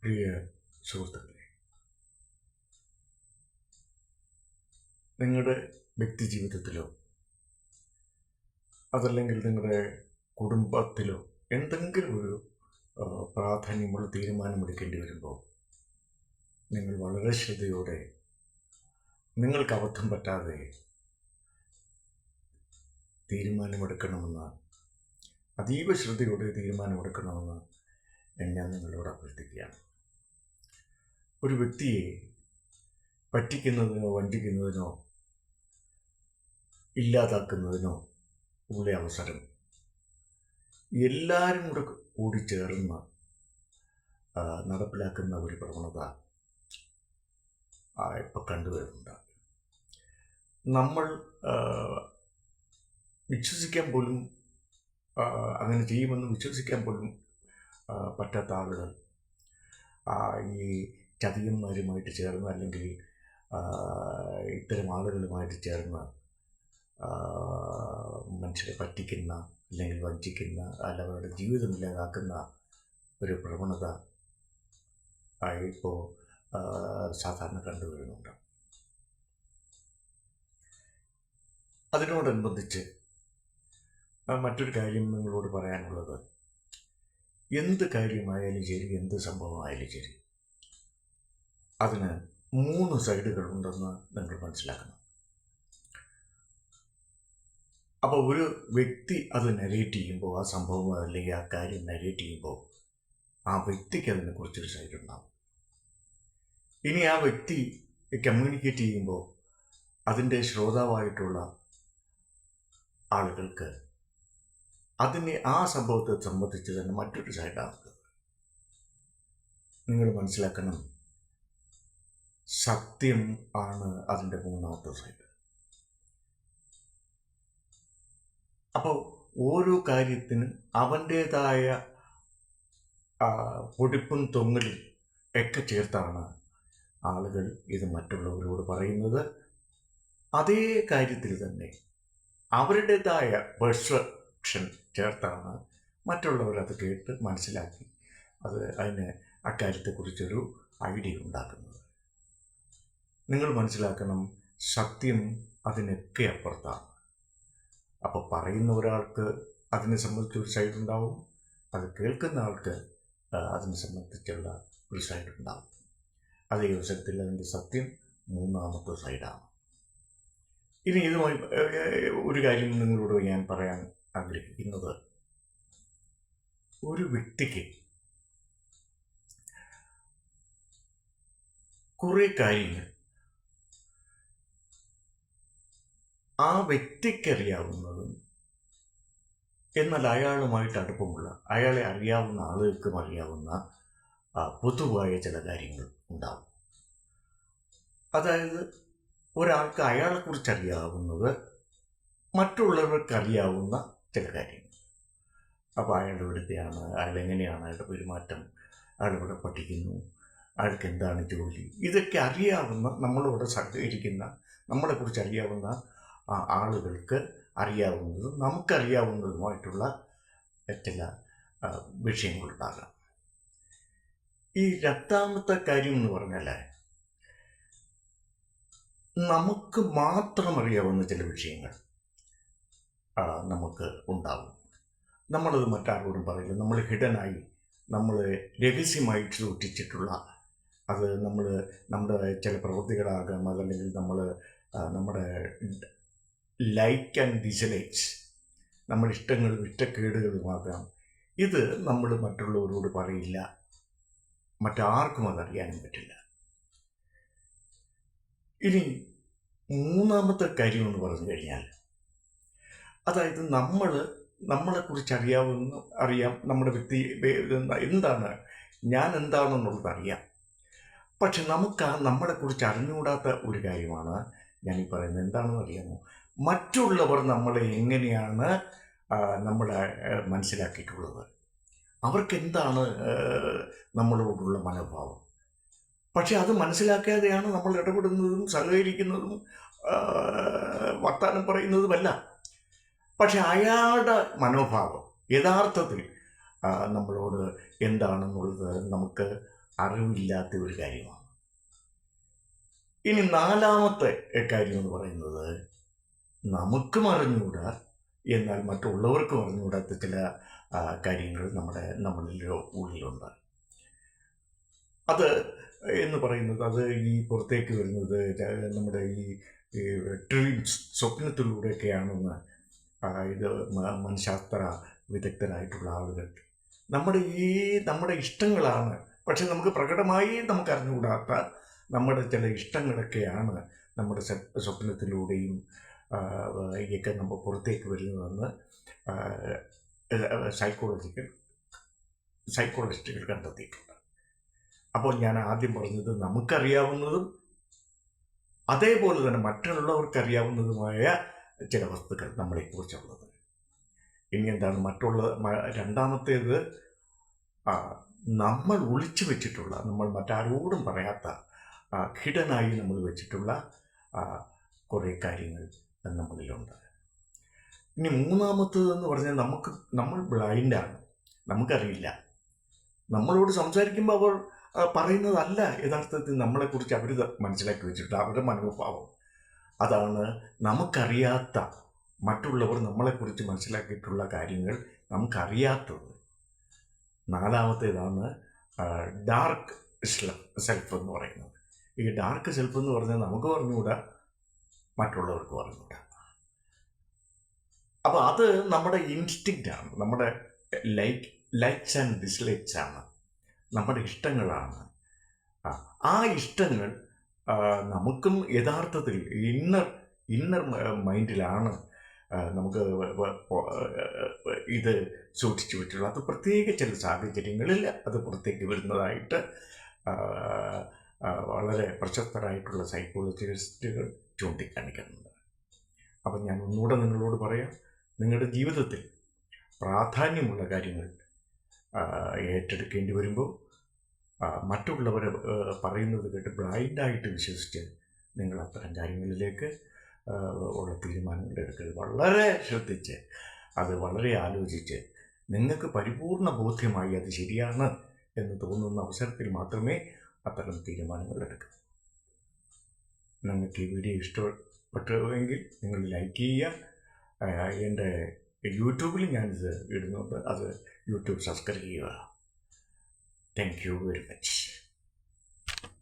പ്രിയ സുഹൃത്തുക്കളെ, നിങ്ങളുടെ വ്യക്തി ജീവിതത്തിലോ അതല്ലെങ്കിൽ നിങ്ങളുടെ കുടുംബത്തിലോ എന്തെങ്കിലും ഒരു പ്രാധാന്യമുള്ള തീരുമാനമെടുക്കേണ്ടി വരുമ്പോൾ നിങ്ങൾ വളരെ ശ്രദ്ധയോടെ, നിങ്ങൾക്ക് അബദ്ധം പറ്റാതെ തീരുമാനമെടുക്കണമെന്ന്, അതീവ ശ്രദ്ധയോടെ തീരുമാനമെടുക്കണമെന്ന് ഞാൻ നിങ്ങളോട് അഭ്യർത്ഥിക്കുകയാണ്. ഒരു വ്യക്തിയെ പറ്റിക്കുന്നതിനോ വഞ്ചിക്കുന്നതിനോ ഇല്ലാതാക്കുന്നതിനോ ഉള്ള അവസരം എല്ലാവരും കൂടെ കൂടിച്ചേർന്ന് നടപ്പിലാക്കുന്ന ഒരു പ്രവണത ഇപ്പം കണ്ടുവരുന്നുണ്ട്. നമ്മൾ വിശ്വസിക്കാൻ പോലും, അങ്ങനെ ചെയ്യുമെന്ന് വിശ്വസിക്കാൻ പോലും പറ്റാത്ത ആളുകൾ ഈ ചതിയന്മാരുമായിട്ട് ചേർന്ന്, അല്ലെങ്കിൽ ഇത്തരം ആളുകളുമായിട്ട് ചേർന്ന് മനുഷ്യരെ പറ്റിക്കുന്ന, അല്ലെങ്കിൽ വഞ്ചിക്കുന്ന, അവരുടെ ജീവിതം ഇല്ലാതാക്കുന്ന ഒരു പ്രവണത ഇപ്പോൾ സാധാരണ കണ്ടുവരുന്നുണ്ട്. അതിനോടനുബന്ധിച്ച് മറ്റൊരു കാര്യം നിങ്ങളോട് പറയാനുള്ളത്, എന്ത് കാര്യമായാലും ശരി, എന്ത് സംഭവമായാലും ശരി, അതിന് 3 സൈഡുകളുണ്ടെന്ന് നിങ്ങൾ മനസ്സിലാക്കണം. അപ്പോൾ ഒരു വ്യക്തി അത് നരേറ്റ് ചെയ്യുമ്പോൾ, ആ സംഭവം അല്ലെങ്കിൽ ആ കാര്യം നരേറ്റ് ചെയ്യുമ്പോൾ, ആ വ്യക്തിക്ക് അതിനെക്കുറിച്ചൊരു സൈഡ് ഉണ്ടാകും. ഇനി ആ വ്യക്തി കമ്മ്യൂണിക്കേറ്റ് ചെയ്യുമ്പോൾ അതിൻ്റെ ശ്രോതാവായിട്ടുള്ള ആളുകൾക്ക് അതിനെ, ആ സംഭവത്തെ സംബന്ധിച്ച് തന്നെ മറ്റൊരു സൈഡാണ്. നിങ്ങൾ മനസ്സിലാക്കണം, സത്യം ആണ് അതിൻ്റെ 3ാമത്തെ സൈഡ്. അപ്പോൾ ഓരോ കാര്യത്തിനും അവൻ്റേതായ പൊടിപ്പും തൊങ്ങലും ഒക്കെ ചേർത്താണ് ആളുകൾ ഇത് മറ്റുള്ളവരോട് പറയുന്നത്. അതേ കാര്യത്തിൽ തന്നെ അവരുടേതായ പെർസെപ്ഷൻ ചേർത്താണ് മറ്റുള്ളവരത് കേട്ട് മനസ്സിലാക്കി അതിന് അക്കാര്യത്തെക്കുറിച്ചൊരു ഐഡിയ ഉണ്ടാക്കുന്നത്. നിങ്ങൾ മനസ്സിലാക്കണം, സത്യം അതിനൊക്കെ അപ്പുറത്താണ്. അപ്പോൾ പറയുന്ന ഒരാൾക്ക് അതിനെ സംബന്ധിച്ചൊരു സൈഡ് ഉണ്ടാവും, അത് കേൾക്കുന്ന ആൾക്ക് അതിനെ സംബന്ധിച്ചുള്ള ഒരു സൈഡ് ഉണ്ടാവും. അതേ അവസരത്തിൽ അതിൻ്റെ സത്യം 3ാമത്തെ സൈഡാണ്. ഇനി ഇതുമായി ഒരു കാര്യം നിങ്ങളോട് ഞാൻ പറയാൻ ആഗ്രഹിക്കുന്നത്, ഒരു വ്യക്തിക്ക് കുറേ കാര്യങ്ങൾ ആ വ്യക്തിക്കറിയാവുന്നതും എന്നാൽ അയാളുമായിട്ട് അടുപ്പമുള്ള, അയാളെ അറിയാവുന്ന ആളുകൾക്കും അറിയാവുന്ന പൊതുവായ ചില കാര്യങ്ങൾ ഉണ്ടാവും. അതായത് ഒരാൾക്ക് അയാളെക്കുറിച്ച് അറിയാവുന്നത് മറ്റുള്ളവർക്കറിയാവുന്ന ചില കാര്യങ്ങൾ. അപ്പോൾ അയാൾ എവിടുത്തെയാണ്, അയാൾ എങ്ങനെയാണ്, അയാളുടെ പെരുമാറ്റം, അയാളിവിടെ പഠിക്കുന്നു, അയാൾക്ക് എന്താണ് ജോലി, ഇതൊക്കെ അറിയാവുന്ന, നമ്മളോട് സഹകരിക്കുന്ന, നമ്മളെക്കുറിച്ച് അറിയാവുന്ന ആളുകൾക്ക് അറിയാവുന്നതും നമുക്കറിയാവുന്നതുമായിട്ടുള്ള ചില വിഷയങ്ങളുണ്ടാകാം. ഈ 2ാമത്തെ കാര്യം എന്ന് പറഞ്ഞാൽ, നമുക്ക് മാത്രം അറിയാവുന്ന ചില വിഷയങ്ങൾ നമുക്ക് ഉണ്ടാകും. നമ്മളത് മറ്റാരോടും പറയില്ല. നമ്മൾ ഹിഡനായി, നമ്മൾ രഹസ്യമായിട്ട് സൂക്ഷിച്ചിട്ടുള്ള, അത് നമ്മുടെ ചില പ്രവൃത്തികളാകാം, അതല്ലെങ്കിൽ നമ്മുടെ ലൈക്ക് ആൻഡ് ഡിസ്ലൈക്സ്, നമ്മുടെ ഇഷ്ടങ്ങളും ഇഷ്ടക്കേടുകളുമാകാം. ഇത് നമ്മൾ മറ്റുള്ളവരോട് പറയില്ല, മറ്റാർക്കും അതറിയാനും പറ്റില്ല. ഇനി 3ാമത്തെ കാര്യം എന്ന് പറഞ്ഞു കഴിഞ്ഞാൽ, അതായത് നമ്മളെക്കുറിച്ച് അറിയാം, നമ്മുടെ വ്യക്തി എന്താണ്, ഞാൻ എന്താണെന്നുള്ളത് അറിയാം. പക്ഷെ നമുക്ക് നമ്മളെക്കുറിച്ച് അറിഞ്ഞുകൂടാത്ത ഒരു കാര്യമാണ് ഞാനീ പറയുന്നത്. എന്താണെന്ന് അറിയാമോ? മറ്റുള്ളവർ നമ്മളെ എങ്ങനെയാണ് മനസ്സിലാക്കിയിട്ടുള്ളത്, അവർക്കെന്താണ് നമ്മളോടുള്ള മനോഭാവം. പക്ഷെ അത് മനസ്സിലാക്കാതെയാണ് നമ്മൾ ഇടപെടുന്നതും സഹകരിക്കുന്നതും വർത്താനം പറയുന്നതുമല്ല. പക്ഷെ അയാളുടെ മനോഭാവം യഥാർത്ഥത്തിൽ നമ്മളോട് എന്താണെന്നുള്ളത് നമുക്ക് അറിവില്ലാത്ത ഒരു കാര്യമാണ്. ഇനി നാലാമത്തെ കാര്യം എന്ന് പറയുന്നത്, നമുക്കും അറിഞ്ഞുകൂടാ എന്നാൽ മറ്റുള്ളവർക്കും അറിഞ്ഞുകൂടാത്ത ചില കാര്യങ്ങൾ നമ്മളിൽ ഉള്ളിലുണ്ട്. അത് എന്ന് പറയുന്നത്, അത് ഈ പുറത്തേക്ക് വരുന്നത് നമ്മുടെ ഈ ഡ്രീംസ്, സ്വപ്നത്തിലൂടെയൊക്കെയാണെന്ന് ഇത് മനഃശാസ്ത്ര വിദഗ്ധരായിട്ടുള്ള ആളുകൾ, നമ്മുടെ ഇഷ്ടങ്ങളാണ്, പക്ഷെ നമുക്ക് പ്രകടമായി നമുക്ക് അറിഞ്ഞുകൂടാത്ത നമ്മുടെ ചില ഇഷ്ടങ്ങളൊക്കെയാണ് നമ്മുടെ സ്വപ്നത്തിലൂടെയും ഒക്കെ നമ്മൾ പുറത്തേക്ക് വരുന്നതെന്ന് സൈക്കോളജിസ്റ്റുകൾ കണ്ടെത്തിയിട്ടുണ്ട്. അപ്പോൾ ഞാൻ ആദ്യം പറഞ്ഞത്, നമുക്കറിയാവുന്നതും അതേപോലെ തന്നെ മറ്റുള്ളവർക്കറിയാവുന്നതുമായ ചില വസ്തുക്കൾ നമ്മളെക്കുറിച്ചുള്ളത്. ഇനി എന്താണ് രണ്ടാമത്തേത്, നമ്മൾ ഒളിച്ചു വെച്ചിട്ടുള്ള, നമ്മൾ മറ്റാരോടും പറയാത്ത, ഹിഡനായി നമ്മൾ വെച്ചിട്ടുള്ള കുറേ കാര്യങ്ങൾ നമ്മളിലുണ്ട്. ഇനി മൂന്നാമത്തേതെന്ന് പറഞ്ഞാൽ, നമ്മൾ ബ്ലൈൻഡാണ്, നമുക്കറിയില്ല. നമ്മളോട് സംസാരിക്കുമ്പോൾ അവർ പറയുന്നതല്ല യഥാർത്ഥത്തിൽ നമ്മളെക്കുറിച്ച് അവർ മനസ്സിലാക്കി വെച്ചിട്ട് അവരുടെ മനോഭാവം. അതാണ് നമുക്കറിയാത്ത, മറ്റുള്ളവർ നമ്മളെക്കുറിച്ച് മനസ്സിലാക്കിയിട്ടുള്ള കാര്യങ്ങൾ നമുക്കറിയാത്തത്. നാലാമത്തേതാണ് ഡാർക്ക് സെൽഫ് എന്ന് പറയുന്നത്. ഈ ഡാർക്ക് സെൽഫ് എന്ന് പറഞ്ഞാൽ നമുക്ക് പറഞ്ഞുകൂടാ, മറ്റുള്ളവർക്ക് പറഞ്ഞുകൂടാ. അപ്പോൾ അത് നമ്മുടെ ഇൻസ്റ്റിങ്ക്റ്റാണ്, നമ്മുടെ ലൈക്സ് ആൻഡ് ഡിസ്ലൈക്സ് ആണ്, നമ്മുടെ ഇഷ്ടങ്ങളാണ്. ആ ഇഷ്ടങ്ങൾ നമുക്കും യഥാർത്ഥത്തിൽ ഇന്നർ മൈൻഡിലാണ് നമുക്ക് ഇത് സൂക്ഷിച്ചു വെച്ചിട്ടുള്ളത്. അത് പ്രത്യേക ചില സാഹചര്യങ്ങളിൽ അത് പുറത്തേക്ക് വരുന്നതായിട്ട് വളരെ പ്രശസ്തരായിട്ടുള്ള സൈക്കോളജിസ്റ്റുകൾ ചൂണ്ടിക്കാണിക്കുന്നുണ്ട്. അപ്പം ഞാൻ ഒന്നുകൂടെ നിങ്ങളോട് പറയാം, നിങ്ങളുടെ ജീവിതത്തിൽ പ്രാധാന്യമുള്ള കാര്യങ്ങൾ ഏറ്റെടുക്കേണ്ടി വരുമ്പോൾ മറ്റുള്ളവർ പറയുന്നത് കേട്ട് ബ്ലൈൻഡായിട്ട് വിശ്വസിച്ച് നിങ്ങൾ അത്തരം കാര്യങ്ങളിലേക്ക് ഉള്ള തീരുമാനങ്ങൾ എടുക്കരുത്. വളരെ ശ്രദ്ധിച്ച്, അത് വളരെ ആലോചിച്ച്, നിങ്ങൾക്ക് പരിപൂർണ ബോധ്യമായി അത് ശരിയാണ് എന്ന് തോന്നുന്ന അവസരത്തിൽ മാത്രമേ അത്തരം തീരുമാനങ്ങൾ എടുക്കൂ. നിങ്ങൾക്ക് ഈ വീഡിയോ ഇഷ്ടപ്പെട്ടുവെങ്കിൽ നിങ്ങൾ ലൈക്ക് ചെയ്യുക. എൻ്റെ യൂട്യൂബിൽ ഞാനിത് ഇടുന്നുണ്ട്, അത് യൂട്യൂബ് സബ്സ്ക്രൈബ് ചെയ്യുക. Thank you very much.